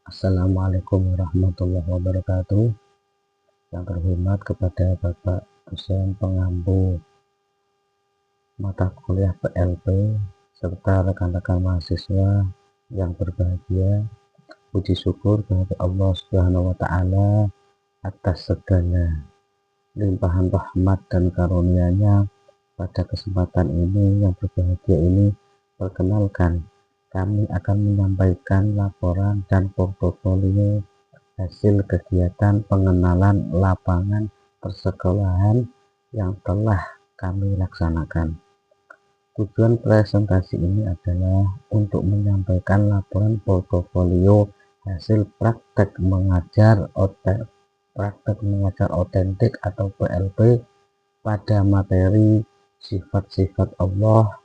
Assalamualaikum warahmatullahi wabarakatuh. Yang terhormat kepada Bapak dosen pengampu mata kuliah PLP serta rekan-rekan mahasiswa yang berbahagia. Puji syukur kepada Allah Subhanahu wa taala atas segala limpahan rahmat dan karunia-Nya. Pada kesempatan ini yang berbahagia ini, perkenalkan kami akan menyampaikan laporan dan portofolio hasil kegiatan pengenalan lapangan persekolahan yang telah kami laksanakan. Tujuan presentasi ini adalah untuk menyampaikan laporan portofolio hasil praktek mengajar otentik atau PLP pada materi sifat-sifat Allah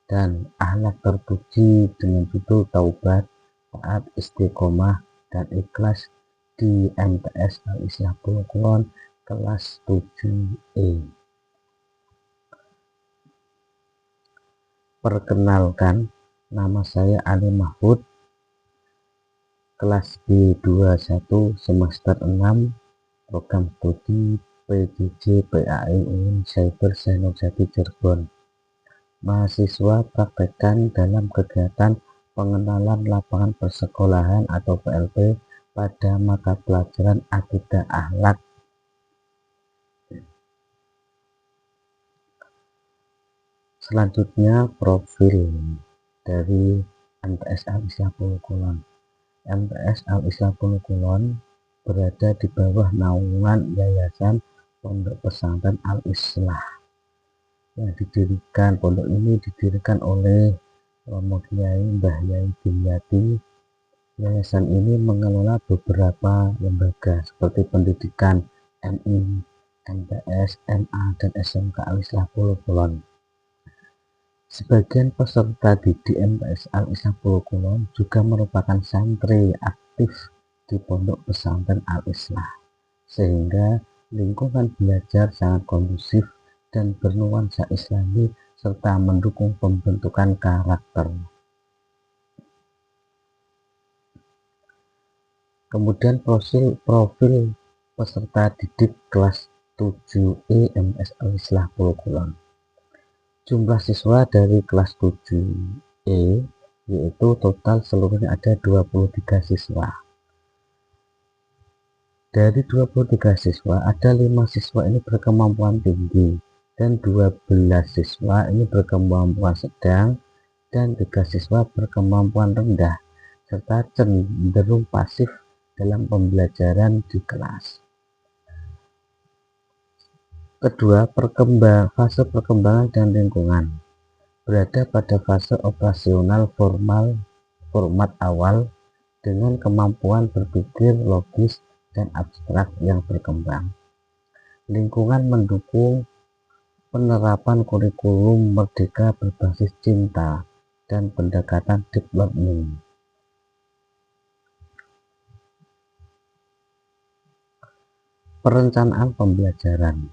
dan akhlak terpuji dengan judul Taubat, Taat, Istiqomah, dan Ikhlas di MTS Al-Islah Pulau Kulon kelas 7E. Perkenalkan, nama saya Ali Mahfud, kelas B21 semester 6, program studi PJJ PAI UIN Cyber Senojati Cirebon. Mahasiswa praktekkan dalam kegiatan pengenalan lapangan persekolahan atau PLP pada mata pelajaran akidah akhlak. Selanjutnya profil dari MTS Al-Islah Pulau Kulon. MTS Al-Islah Pulau Kulon berada di bawah naungan Yayasan Pondok Pesantren Al-Islah yang didirikan. Pondok ini didirikan oleh Romo Kiai Mbah Yai Dimyati. Yayasan ini mengelola beberapa lembaga seperti pendidikan MI, MTS, MA, dan SMK Al-Islah Pulau Kulon. Sebagian peserta didik MTS Al-Islah Pulau Kulon juga merupakan santri aktif di Pondok Pesantren Al-Islah, sehingga lingkungan belajar sangat kondusif dan bernuansa Islami serta mendukung pembentukan karakter. Kemudian profil peserta didik kelas 7E MTS Al-Islah Pulau Kulon. Jumlah siswa dari kelas 7E yaitu total seluruhnya ada 23 siswa. Dari 23 siswa, ada 5 siswa ini berkemampuan tinggi dan 12 siswa ini berkemampuan sedang dan 3 siswa berkemampuan rendah serta cenderung pasif dalam pembelajaran di kelas. Kedua, fase perkembangan dan lingkungan. Berada pada fase operasional format awal dengan kemampuan berpikir logis dan abstrak yang berkembang. Lingkungan mendukung penerapan kurikulum merdeka berbasis cinta dan pendekatan deep learning. Perencanaan pembelajaran.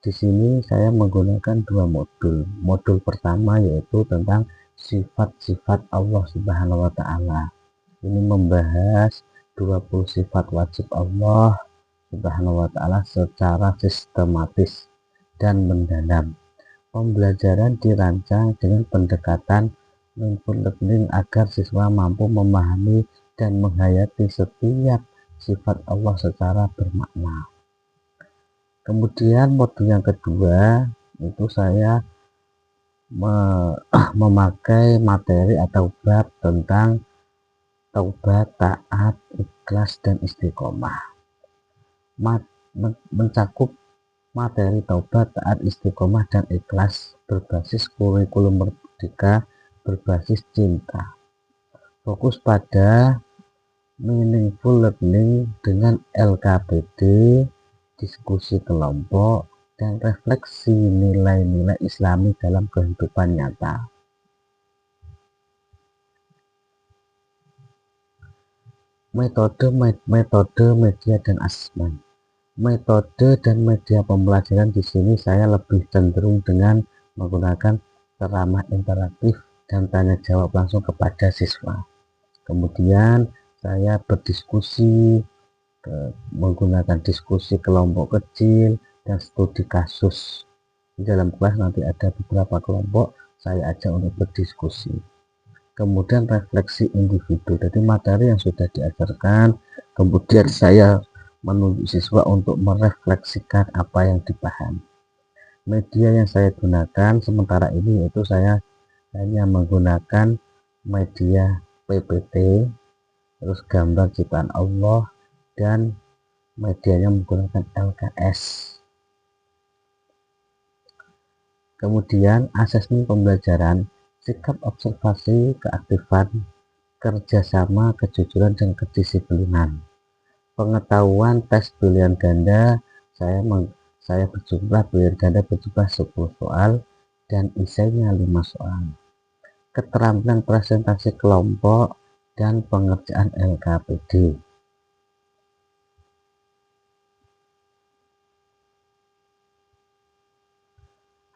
Di sini saya menggunakan 2 modul. Modul pertama yaitu tentang sifat-sifat Allah Subhanahu wa taala. Ini membahas 20 sifat wajib Allah Subhanahu wa taala secara sistematis dan mendalam. Pembelajaran dirancang dengan pendekatan mindful learning agar siswa mampu memahami dan menghayati setiap sifat Allah secara bermakna. Kemudian modul yang kedua itu saya memakai materi atau bab tentang taubat, taat, ikhlas, dan istiqomah. Mencakup materi taubat, taat, istiqomah, dan ikhlas berbasis kurikulum merdeka berbasis cinta. Fokus pada meaningful learning dengan LKPD, diskusi kelompok, dan refleksi nilai-nilai Islami dalam kehidupan nyata. Metode, media, dan asesmen. Metode dan media pembelajaran di sini saya lebih cenderung dengan menggunakan ceramah interaktif dan tanya jawab langsung kepada siswa. Kemudian saya berdiskusi, menggunakan diskusi kelompok kecil dan studi kasus. Di dalam kelas nanti ada beberapa kelompok, saya ajak untuk berdiskusi. Kemudian refleksi individu, jadi materi yang sudah diajarkan, kemudian saya menunjuk siswa untuk merefleksikan apa yang dipahami. Media yang saya gunakan sementara ini yaitu saya hanya menggunakan media PPT, terus gambar ciptaan Allah, dan medianya menggunakan LKS. Kemudian asesmen pembelajaran, sikap observasi, keaktifan, kerjasama, kejujuran, dan kedisiplinan. Pengetahuan tes pilihan ganda, saya berjumlah pilihan ganda berjumlah 10 soal dan isinya 5 soal. Keterampilan presentasi kelompok dan pengerjaan LKPD.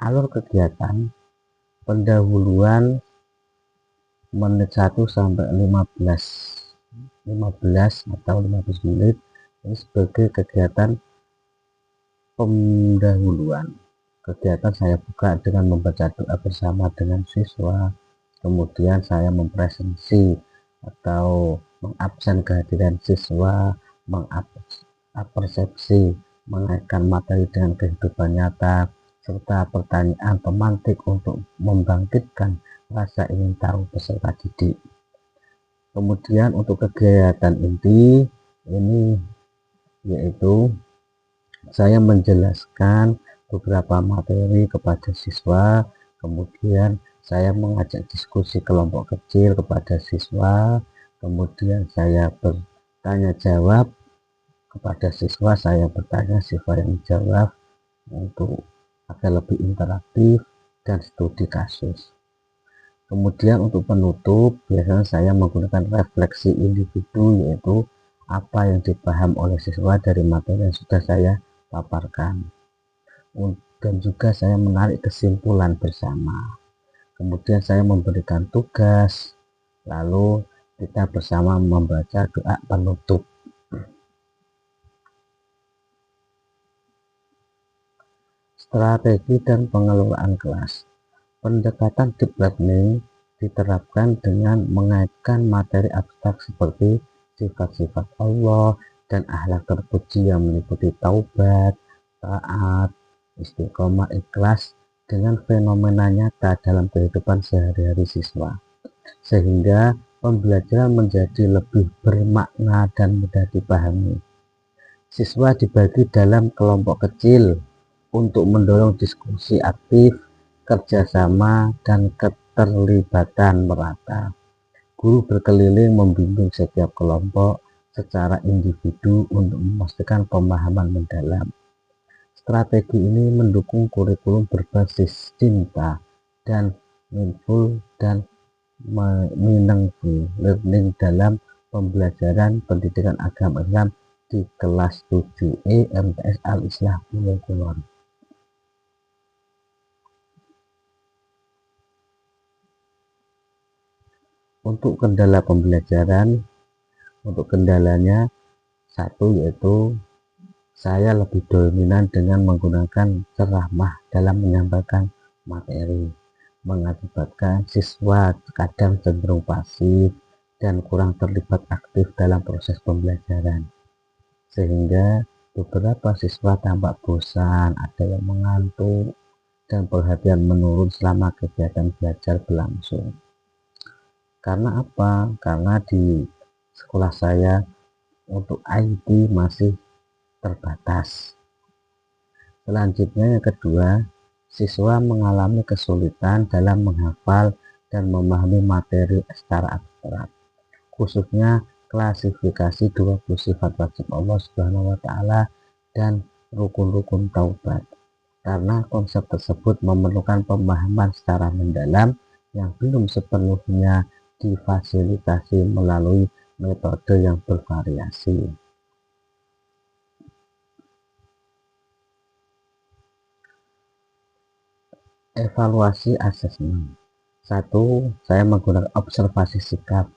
Alur kegiatan, pendahuluan menit 1 sampai 15 atau 15 menit ini sebagai kegiatan pendahuluan. Kegiatan saya buka dengan membaca doa bersama dengan siswa, kemudian saya mempresentasi atau mengabsen kehadiran siswa, mengapersepsi, mengaitkan materi dengan kehidupan nyata, serta pertanyaan pemantik untuk membangkitkan rasa ingin tahu peserta didik. Kemudian untuk kegiatan inti ini yaitu saya menjelaskan beberapa materi kepada siswa, kemudian saya mengajak diskusi kelompok kecil kepada siswa, kemudian saya bertanya jawab kepada siswa, saya bertanya, siswa yang menjawab untuk agar lebih interaktif dan studi kasus. Kemudian untuk penutup, biasanya saya menggunakan refleksi individu, yaitu apa yang dipaham oleh siswa dari materi yang sudah saya paparkan. Dan juga saya menarik kesimpulan bersama. Kemudian saya memberikan tugas, lalu kita bersama membaca doa penutup. Strategi dan pengelolaan kelas. Pendekatan deep learning diterapkan dengan mengaitkan materi abstrak seperti sifat-sifat Allah dan akhlak terpuji yang meliputi taubat, taat, istiqomah, ikhlas dengan fenomena nyata dalam kehidupan sehari-hari siswa, sehingga pembelajaran menjadi lebih bermakna dan mudah dipahami. Siswa dibagi dalam kelompok kecil untuk mendorong diskusi aktif, kerjasama, dan keterlibatan merata. Guru berkeliling membimbing setiap kelompok secara individu untuk memastikan pemahaman mendalam. Strategi ini mendukung kurikulum berbasis cinta dan mindful dan meaningful learning dalam pembelajaran pendidikan agama Islam di kelas 7E MTS Al-Islah Pulau Kulon. Untuk kendala pembelajaran, untuk kendalanya satu yaitu saya lebih dominan dengan menggunakan ceramah dalam menyampaikan materi, mengakibatkan siswa kadang cenderung pasif dan kurang terlibat aktif dalam proses pembelajaran, sehingga beberapa siswa tampak bosan, ada yang mengantuk, dan perhatian menurun selama kegiatan belajar berlangsung. Karena apa? Karena di sekolah saya untuk IT masih terbatas. Selanjutnya yang kedua, siswa mengalami kesulitan dalam menghafal dan memahami materi secara abstrak, khususnya klasifikasi 20 sifat wajib Allah Subhanahu wa taala dan rukun-rukun taubat. Karena konsep tersebut memerlukan pemahaman secara mendalam yang belum sepenuhnya difasilitasi melalui metode yang bervariasi. Evaluasi asesmen. 1. Saya menggunakan observasi sikap,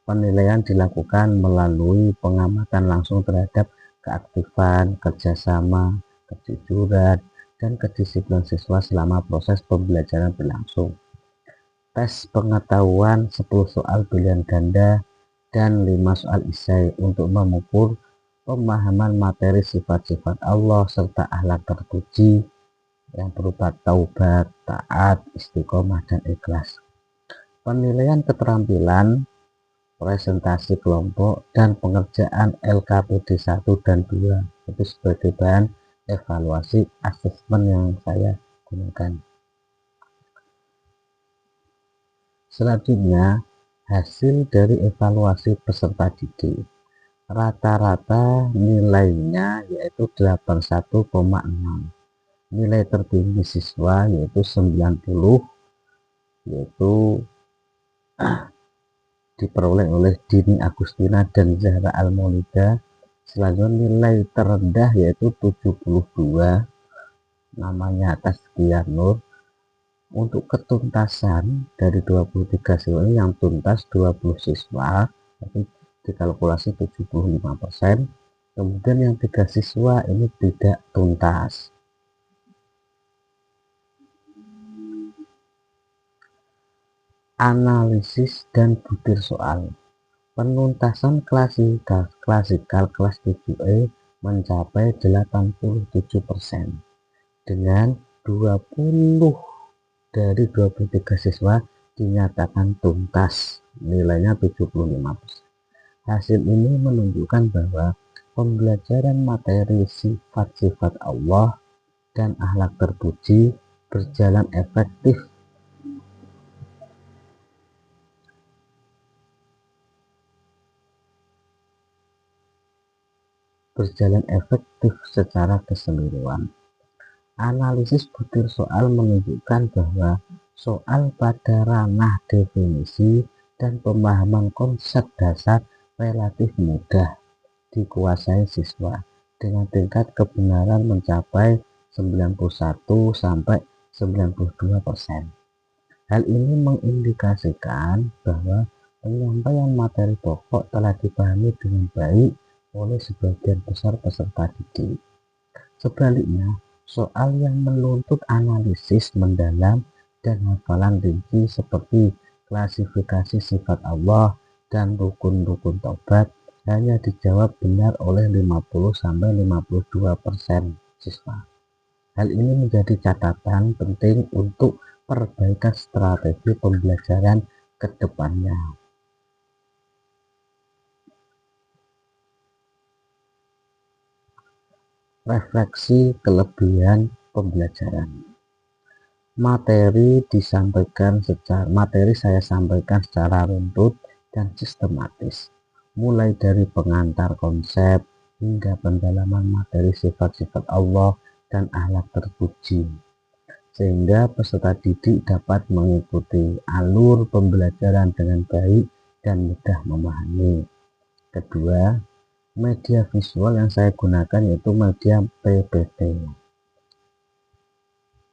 Penilaian dilakukan melalui pengamatan langsung terhadap keaktifan, kerjasama, kejujuran, dan kedisiplinan siswa selama proses pembelajaran berlangsung. Tes pengetahuan 10 soal pilihan ganda dan 5 soal esai untuk mengukur pemahaman materi sifat-sifat Allah serta akhlak terpuji yang berupa taubat, taat, istiqomah, dan ikhlas. Penilaian keterampilan, presentasi kelompok, dan pengerjaan LKPD 1 dan 2 itu sebagai bahan evaluasi asesmen yang saya gunakan. Selanjutnya, hasil dari evaluasi peserta didik. Rata-rata nilainya yaitu 81,6. Nilai tertinggi siswa yaitu 90, yaitu diperoleh oleh Dini Agustina dan Zahra Al-Maulida. Selanjutnya nilai terendah yaitu 72, namanya Tazkiyah Nur. Untuk ketuntasan dari 23 siswa ini yang tuntas 20 siswa, tapi dikalkulasi 75%. Kemudian yang 3 siswa ini tidak tuntas. Analisis dan butir soal. Penuntasan klasikal kelas 7E mencapai 87% dengan 20 dari 23 siswa dinyatakan tuntas, nilainya 75%. Hasil ini menunjukkan bahwa pembelajaran materi sifat-sifat Allah dan akhlak terpuji berjalan efektif secara keseluruhan. Analisis butir soal menunjukkan bahwa soal pada ranah definisi dan pemahaman konsep dasar relatif mudah dikuasai siswa dengan tingkat kebenaran mencapai 91 sampai 92%. Hal ini mengindikasikan bahwa penyampaian materi pokok telah dipahami dengan baik oleh sebagian besar peserta didik. Sebaliknya, soal yang menuntut analisis mendalam dan hafalan rinci seperti klasifikasi sifat Allah dan rukun-rukun taubat hanya dijawab benar oleh 50-52% siswa. Hal ini menjadi catatan penting untuk perbaikan strategi pembelajaran ke depannya. Refleksi kelebihan pembelajaran. Materi saya sampaikan secara runtut dan sistematis, mulai dari pengantar konsep hingga pendalaman materi sifat-sifat Allah dan akhlak terpuji, sehingga peserta didik dapat mengikuti alur pembelajaran dengan baik dan mudah memahami. Kedua, media visual yang saya gunakan yaitu media PPT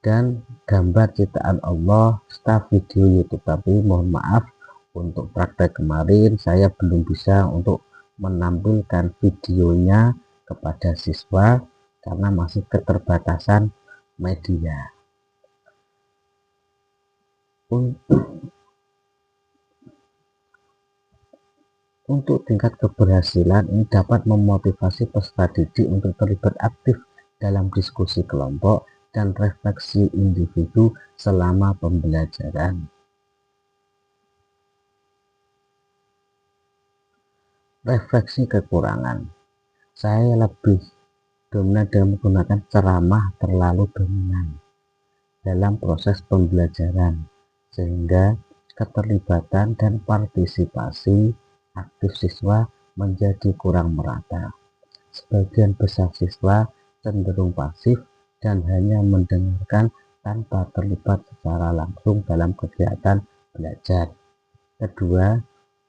dan gambar ciptaan Allah serta video YouTube. Tapi mohon maaf, untuk praktek kemarin saya belum bisa untuk menampilkan videonya kepada siswa karena masih keterbatasan media. Untuk tingkat keberhasilan ini dapat memotivasi peserta didik untuk terlibat aktif dalam diskusi kelompok dan refleksi individu selama pembelajaran. Refleksi kekurangan. Saya lebih dominan dengan menggunakan ceramah terlalu dominan dalam proses pembelajaran, sehingga keterlibatan dan partisipasi aktif siswa menjadi kurang merata. Sebagian besar siswa cenderung pasif dan hanya mendengarkan tanpa terlibat secara langsung dalam kegiatan belajar. Kedua,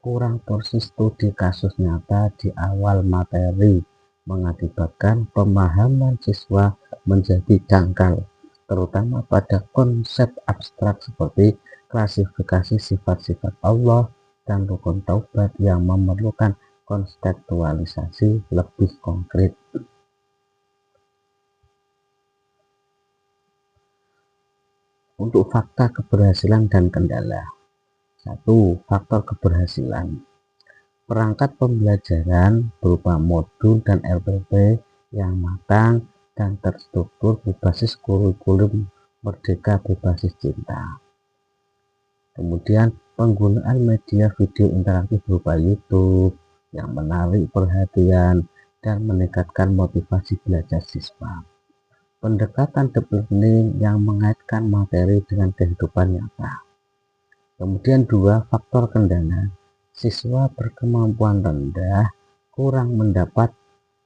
kurang porsi studi kasus nyata di awal materi mengakibatkan pemahaman siswa menjadi dangkal, terutama pada konsep abstrak seperti klasifikasi sifat-sifat Allah dan rukun taubat yang memerlukan kontekstualisasi lebih konkret. Untuk fakta keberhasilan dan kendala. 1. Faktor keberhasilan. Perangkat pembelajaran berupa modul dan LPP yang matang dan terstruktur berbasis kurikulum merdeka berbasis cinta. Kemudian penggunaan media video interaktif berupa YouTube yang menarik perhatian dan meningkatkan motivasi belajar siswa. Pendekatan deep learning yang mengaitkan materi dengan kehidupan nyata. Kemudian 2. Faktor kendala. Siswa berkemampuan rendah kurang mendapat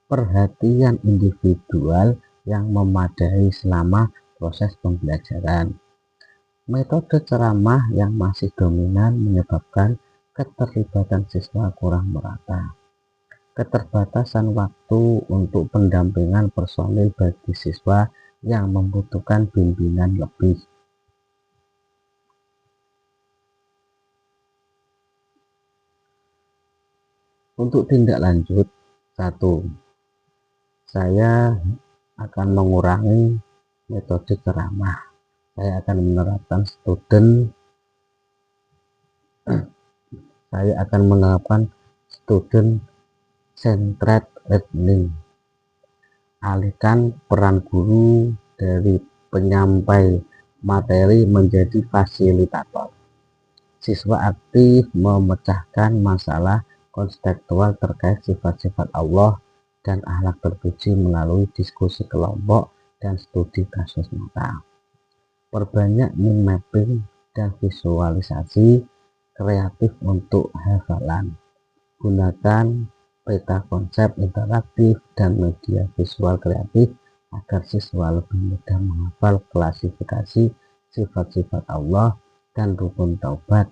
perhatian individual yang memadai selama proses pembelajaran. Metode ceramah yang masih dominan menyebabkan keterlibatan siswa kurang merata. Keterbatasan waktu untuk pendampingan personil bagi siswa yang membutuhkan bimbingan lebih. Untuk tindak lanjut, 1. Saya akan mengurangi metode ceramah. Saya akan menerapkan student centered learning. Alihkan peran guru dari penyampai materi menjadi fasilitator. Siswa aktif memecahkan masalah konseptual terkait sifat-sifat Allah dan akhlak terpuji melalui diskusi kelompok dan studi kasus nyata. Perbanyak mind mapping dan visualisasi kreatif untuk hafalan. Gunakan peta konsep interaktif dan media visual kreatif agar siswa lebih mudah menghafal klasifikasi sifat-sifat Allah dan rukun taubat.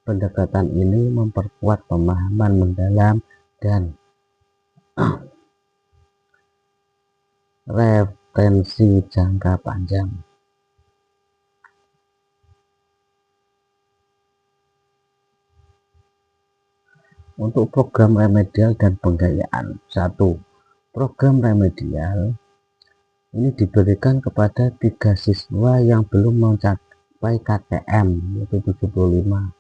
Pendekatan ini memperkuat pemahaman mendalam dan retensi jangka panjang. Untuk program remedial dan penggayaan. 1. Program remedial ini diberikan kepada 3 siswa yang belum mencapai KKM, yaitu 75.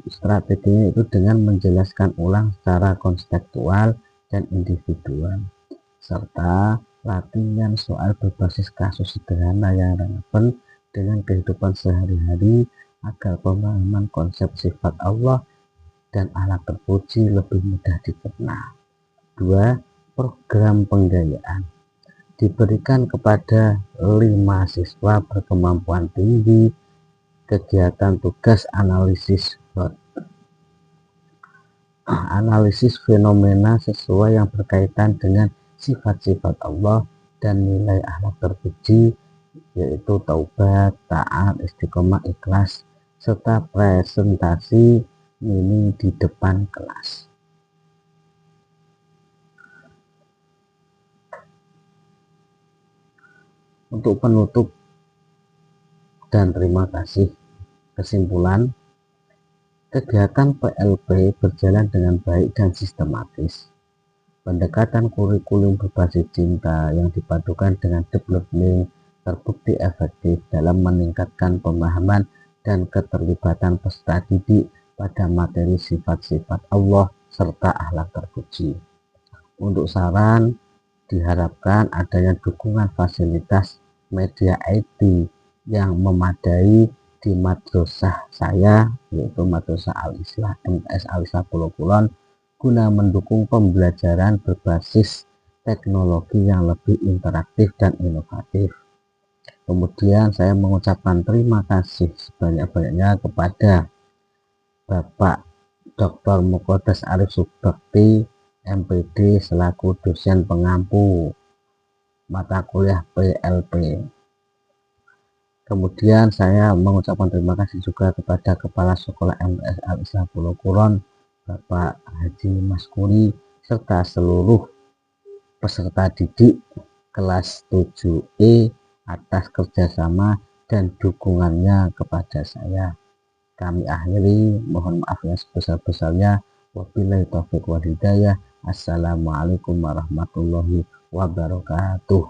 Strateginya itu dengan menjelaskan ulang secara konseptual dan individual, serta latihan soal berbasis kasus sederhana yang relevan dengan kehidupan sehari-hari agar pemahaman konsep sifat Allah dan akhlak terpuji lebih mudah dicerna. 2. Program penggayaan diberikan kepada 5 siswa berkemampuan tinggi. Kegiatan tugas analisis fenomena sesuai yang berkaitan dengan sifat-sifat Allah dan nilai akhlak terpuji, yaitu taubat, taat, istiqomah, ikhlas, serta presentasi mini di depan kelas. Untuk penutup dan terima kasih, kesimpulan, kegiatan PLP berjalan dengan baik dan sistematis. Pendekatan kurikulum berbasis cinta yang dipadukan dengan deep learning terbukti efektif dalam meningkatkan pemahaman dan keterlibatan peserta didik pada materi sifat-sifat Allah serta akhlak terpuji. Untuk saran, diharapkan adanya dukungan fasilitas media IT yang memadai di madrasah saya, yaitu Madrasah Al-Islah MS Al-Islah Pulau Kulon, guna mendukung pembelajaran berbasis teknologi yang lebih interaktif dan inovatif. Kemudian saya mengucapkan terima kasih sebanyak-banyaknya kepada Bapak Dr. Muqaddas Arif Subakti, MPD, selaku dosen pengampu mata kuliah PLP. Kemudian saya mengucapkan terima kasih juga kepada Kepala Sekolah MS Al-Islah Pulau Kulon, Bapak Haji Maskuri, serta seluruh peserta didik kelas 7E atas kerjasama dan dukungannya kepada saya. kami akhiri, mohon maaf yang sebesar-besarnya. Wabillahi taufiq wal hidayah. Assalamualaikum warahmatullahi wabarakatuh.